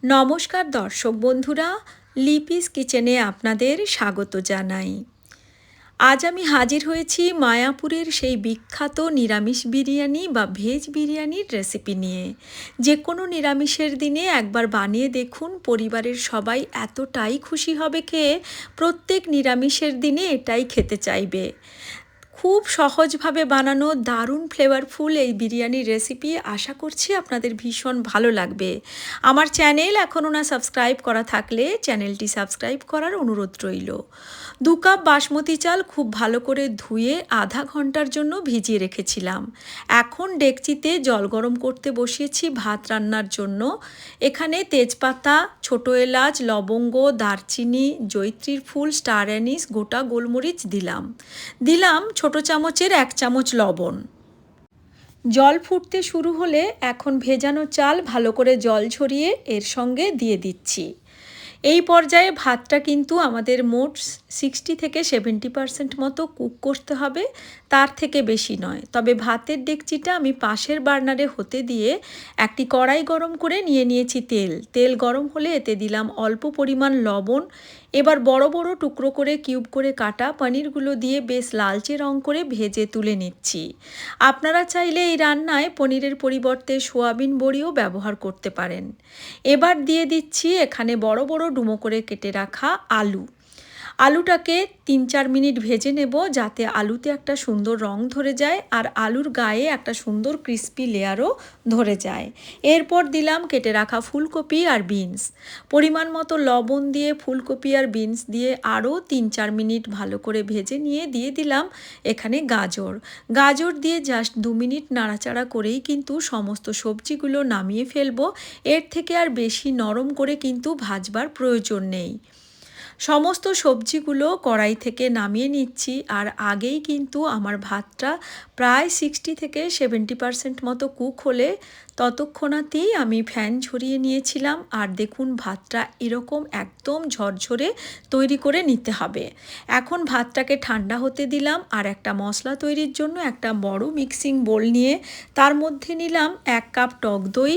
নমস্কার দর্শক বন্ধুরা, লিপিস কিচেনে আপনাদের স্বাগত জানাই। আজ আমি হাজির হয়েছি মায়াপুরের সেই বিখ্যাত নিরামিষ বিরিয়ানি বা ভেজ বিরিয়ানির রেসিপি নিয়ে। যে কোনো নিরামিষের দিনে একবার বানিয়ে দেখুন, পরিবারের সবাই এতটাই খুশি হবে খেয়ে, প্রত্যেক নিরামিষের দিনে এটাই খেতে চাইবে। খুব সহজভাবে বানানো দারুণ ফ্লেভারফুল এই বিরিয়ানির রেসিপি, আশা করছি আপনাদের ভীষণ ভালো লাগবে। আমার চ্যানেল এখনও না সাবস্ক্রাইব করা থাকলে চ্যানেলটি সাবস্ক্রাইব করার অনুরোধ রইল। 2 কাপ বাসমতি চাল খুব ভালো করে ধুয়ে আধা ঘন্টার জন্য ভিজিয়ে রেখেছিলাম। এখন ডেকচিতে জল গরম করতে বসিয়েছি ভাত রান্নার জন্য। এখানে তেজপাতা, ছোট এলাচ, লবঙ্গ, দারচিনি, জয়িত্রীর ফুল, স্টার অ্যানিস, গোটা গোলমরিচ দিলাম ছোট চামচের 1 চামচ লবণ। জল ফুটতে শুরু হলে এখন ভেজানো চাল ভালো করে জল ঝরিয়ে এর সঙ্গে দিয়ে দিচ্ছি। এই পর্যায়ে ভাতটা কিন্তু আমাদের মোট 60 থেকে 70% মতো কুক করতে হবে, তার থেকে বেশি নয়। তবে ভাতের ডেকচিটা আমি পাশের বার্নারে হতে দিয়ে একটি কড়াই গরম করে নিয়েছি তেল গরম হলে এতে দিলাম অল্প পরিমাণ লবণ। এবার বড় বড় টুকরো করে কিউব করে কাটা পনিরগুলো দিয়ে বেশ লালচে রং করে ভেজে তুলে নিচ্ছি। আপনারা চাইলে এই রান্নায় পনিরের পরিবর্তে সোয়াবিন বড়িও ব্যবহার করতে পারেন। এবার দিয়ে দিচ্ছি এখানে বড় বড় ডুমো করে কেটে রাখা আলুটাকে 3-4 মিনিট ভেজে নেব, যাতে আলুতে একটা সুন্দর রং ধরে যায় আর আলুর গায়ে একটা সুন্দর ক্রিস্পি লেয়ারও ধরে যায়। এরপর দিলাম কেটে রাখা ফুলকপি আর বিনস। পরিমাণ মতো লবণ দিয়ে ফুলকপি আর বিনস দিয়ে আরও 3-4 মিনিট ভালো করে ভেজে নিয়ে দিয়ে দিলাম এখানে গাজর দিয়ে জাস্ট 2 মিনিট নাড়াচাড়া করেই কিন্তু সমস্ত সবজিগুলো নামিয়ে ফেলবো। এর থেকে আর বেশি নরম করে কিন্তু ভাজবার প্রয়োজন নেই। সমস্ত সবজিগুলো কড়াই থেকে নামিয়ে নিচ্ছি, আর আগেই কিন্তু আমার ভাতটা প্রায় 60 থেকে 70% মতো কুক হলে ততক্ষণাতেই আমি ফ্যান ঝরিয়ে নিয়েছিলাম। আর দেখুন ভাতটা এরকম একদম ঝরঝরে তৈরি করে নিতে হবে। এখন ভাতটাকে ঠান্ডা হতে দিলাম আর একটা মশলা তৈরির জন্য একটা বড় মিক্সিং বোল নিয়ে তার মধ্যে নিলাম 1 কাপ টক দই,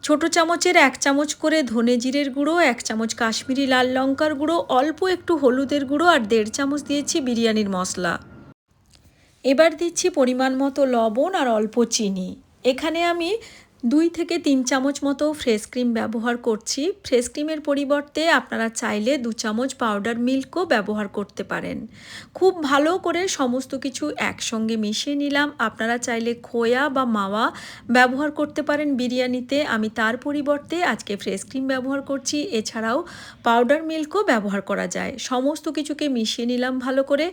ছোট চামচের 1 চামচ করে ধনে জিরের গুঁড়ো, 1 চামচ কাশ্মীরি লাল লঙ্কার গুঁড়ো, অল্প একটু হলুদের গুঁড়ো আর 1.5 চামচ দিয়েছি বিরিয়ানির মশলা। এবার দিচ্ছি পরিমাণ মতো লবণ আর অল্প চিনি। এখানে আমি 2 থেকে 3 চামচ মতো ফ্রেশ ক্রিম ব্যবহার করছি। ফ্রেশ ক্রিমের পরিবর্তে আপনারা চাইলে 2 চামচ পাউডার মিল্কও ব্যবহার করতে পারেন। খুব ভালো করে সমস্ত কিছু একসঙ্গে মিশিয়ে নিলাম। আপনারা চাইলে খোয়া বা মাওয়া ব্যবহার করতে পারেন বিরিয়ানিতে, আমি তার পরিবর্তে আজকে ফ্রেশ ক্রিম ব্যবহার করছি। এছাড়াও পাউডার মিল্কও ব্যবহার করা যায়। সমস্ত কিছুকে মিশিয়ে নিলাম ভালো করে।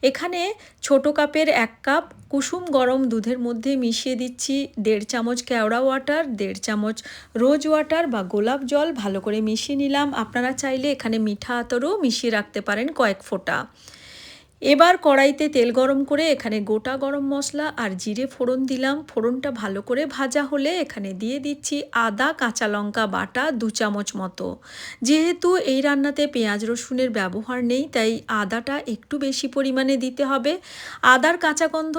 এখানে ছোট কাপের 1 কাপ কুসুম গরম দুধের মধ্যে মিশিয়ে দিচ্ছি 1.5 চামচ কেওড়া ওয়াটার, 1.5 চামচ রোজ ওয়াটার বা গোলাপ জল, ভালো করে মিশিয়ে নিলাম। আপনারা চাইলে এখানে মিঠা আতরও মিশিয়ে রাখতে পারেন কয়েক ফোঁটা। এবার কড়াইতে তেল গরম করে এখানে গোটা গরম মশলা আর জিরে ফোড়ন দিলাম। ফোড়নটা ভালো করে ভাজা হলে এখানে দিয়ে দিচ্ছি আদা কাঁচা লঙ্কা বাটা 2 চামচ মতো। যেহেতু এই রান্নাতে পেঁয়াজ রসুনের ব্যবহার নেই, তাই আদাটা একটু বেশি পরিমাণে দিতে হবে। আদার কাঁচা গন্ধ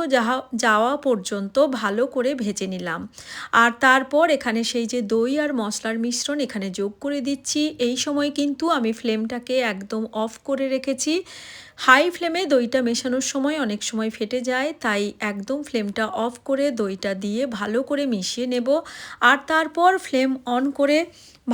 যাওয়া পর্যন্ত ভালো করে ভেজে নিলাম। আর তারপর এখানে সেই যে দই আর মশলার মিশ্রণ এখানে যোগ করে দিচ্ছি। এই সময় কিন্তু আমি ফ্লেমটাকে একদম অফ করে রেখেছি। হাই ফ্লেমে দইটা মেশানোর সময় অনেক সময় ফেটে যায়, তাই একদম ফ্লেমটা অফ করে দইটা দিয়ে ভালো করে মিশিয়ে নেব। আর তারপর ফ্লেম অন করে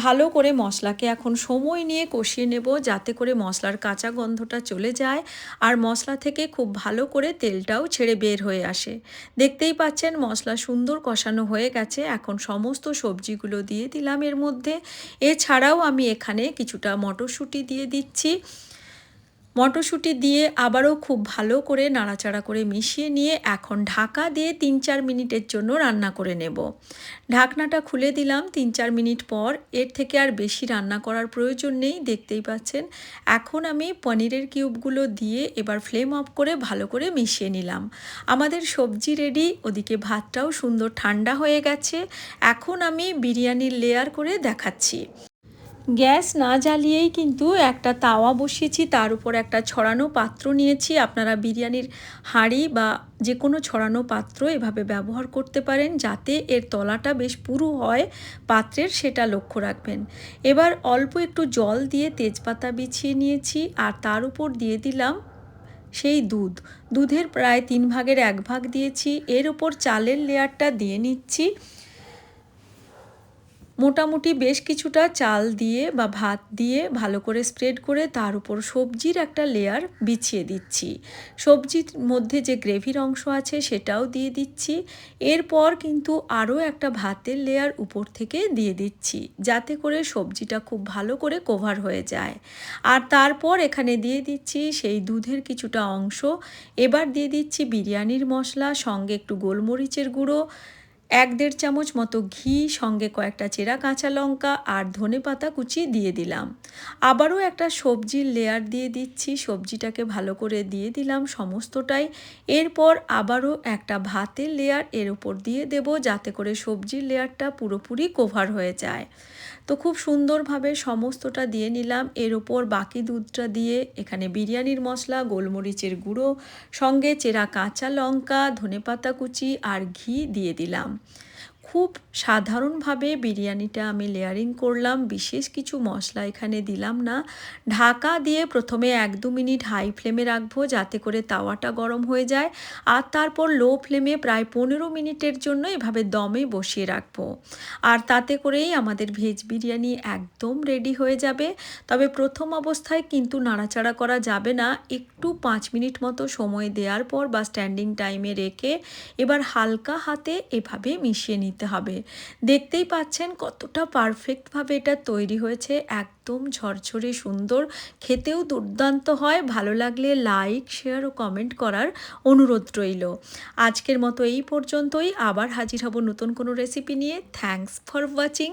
ভালো করে মশলাকে এখন সময় নিয়ে কষিয়ে নেব, যাতে করে মশলার কাঁচা গন্ধটা চলে যায় আর মশলা থেকে খুব ভালো করে তেলটাও ছেড়ে বের হয়ে আসে। দেখতেই পাচ্ছেন মশলা সুন্দর কষানো হয়ে গেছে। এখন সমস্ত সবজিগুলো দিয়ে দিলাম এর মধ্যে। এছাড়াও আমি এখানে কিছুটা মটরশুঁটি দিয়ে দিচ্ছি। মটরশুঁটি দিয়ে আবারও খুব ভালো করে নাড়াচাড়া করে মিশিয়ে নিয়ে এখন ঢাকা দিয়ে 3-4 মিনিটের জন্য রান্না করে নেব। ঢাকনাটা খুলে দিলাম 3-4 মিনিট পর। এর থেকে আর বেশি রান্না করার প্রয়োজন নেই, দেখতেই পাচ্ছেন। এখন আমি পনিরের কিউবগুলো দিয়ে এবার ফ্লেম অফ করে ভালো করে মিশিয়ে নিলাম। আমাদের সবজি রেডি, ওদিকে ভাতটাও সুন্দর ঠান্ডা হয়ে গেছে। এখন আমি বিরিয়ানির লেয়ার করে দেখাচ্ছি। গ্যাস না জ্বালিয়েই কিন্তু একটা তাওয়া বসিয়েছি, তার উপর একটা ছড়ানো পাত্র নিয়েছি। আপনারা বিরিয়ানির হাঁড়ি বা যে কোনো ছড়ানো পাত্র এভাবে ব্যবহার করতে পারেন, যাতে এর তলাটা বেশ পুরু হয় পাত্রের, সেটা লক্ষ্য রাখবেন। এবার অল্প একটু জল দিয়ে তেজপাতা বিছিয়ে নিয়েছি, আর তার উপর দিয়ে দিলাম সেই দুধের প্রায় 3 ভাগের 1 ভাগ দিয়েছি। এর উপর চালের লেয়ারটা দিয়ে নিচ্ছি। মোটামুটি বেশ কিছুটা চাল দিয়ে বা ভাত দিয়ে ভালো করে স্প্রেড করে তার উপর সবজির একটা লেয়ার বিছিয়ে দিচ্ছি। সবজির মধ্যে যে গ্রেভির অংশ আছে সেটাও দিয়ে দিচ্ছি। এরপর কিন্তু আরও একটা ভাতের লেয়ার উপর থেকে দিয়ে দিচ্ছি, যাতে করে সবজিটা খুব ভালো করে কভার হয়ে যায়। আর তারপর এখানে দিয়ে দিচ্ছি সেই দুধের কিছুটা অংশ। এবার দিয়ে দিচ্ছি বিরিয়ানির মশলা, সঙ্গে একটু গোলমরিচের গুঁড়ো, 1-1.5 চামচ মতো ঘি, সঙ্গে কয়েকটা চেরা কাঁচা লঙ্কা আর ধনেপাতা কুচি দিয়ে দিলাম। আবারও একটা সবজির লেয়ার দিয়ে দিচ্ছি, সবজিটাকে ভালো করে দিয়ে দিলাম সমস্তটাই। এরপর আবারও একটা ভাতের লেয়ার এর উপর দিয়ে দেব, যাতে করে সবজির লেয়ারটা পুরোপুরি কভার হয়ে যায়। তো খুব সুন্দরভাবে সমস্তটা দিয়ে নিলাম। এর ওপর বাকি দুধটা দিয়ে এখানে বিরিয়ানির মশলা, গোলমরিচের গুঁড়ো, সঙ্গে চেরা কাঁচা লঙ্কা, ধনেপাতা কুচি আর ঘি দিয়ে দিলাম। খুব সাধারণভাবে বিরিয়ানিটা আমি লেয়ারিং করলাম, বিশেষ কিছু মশলা এখানে দিলাম না। ঢাকা দিয়ে প্রথমে 1-2 মিনিট হাই ফ্লেমে রাখবো, যাতে করে তাওয়াটা গরম হয়ে যায়, আর তারপর লো ফ্লেমে প্রায় 15 মিনিটের জন্য এভাবে দমে বসিয়ে রাখবো। আর তাতে করেই আমাদের ভেজ বিরিয়ানি একদম রেডি হয়ে যাবে। তবে প্রথম অবস্থায় কিন্তু নাড়াচাড়া করা যাবে না, একটু 5 মিনিট মতো সময় দেওয়ার পর বা স্ট্যান্ডিং টাইমে রেখে এবার হালকা হাতে এভাবে মিশিয়ে নিতে হবে। দেখতেই পাচ্ছেন কতটা পারফেক্টভাবে এটা তৈরি হয়েছে, একদম ঝরঝরে সুন্দর, খেতেও দুর্দান্ত হয়। ভালো লাগলে লাইক, শেয়ার ও কমেন্ট করার অনুরোধ রইল। আজকের মতো এই পর্যন্তই, আবার হাজির হব নতুন কোনো রেসিপি নিয়ে। Thanks for watching.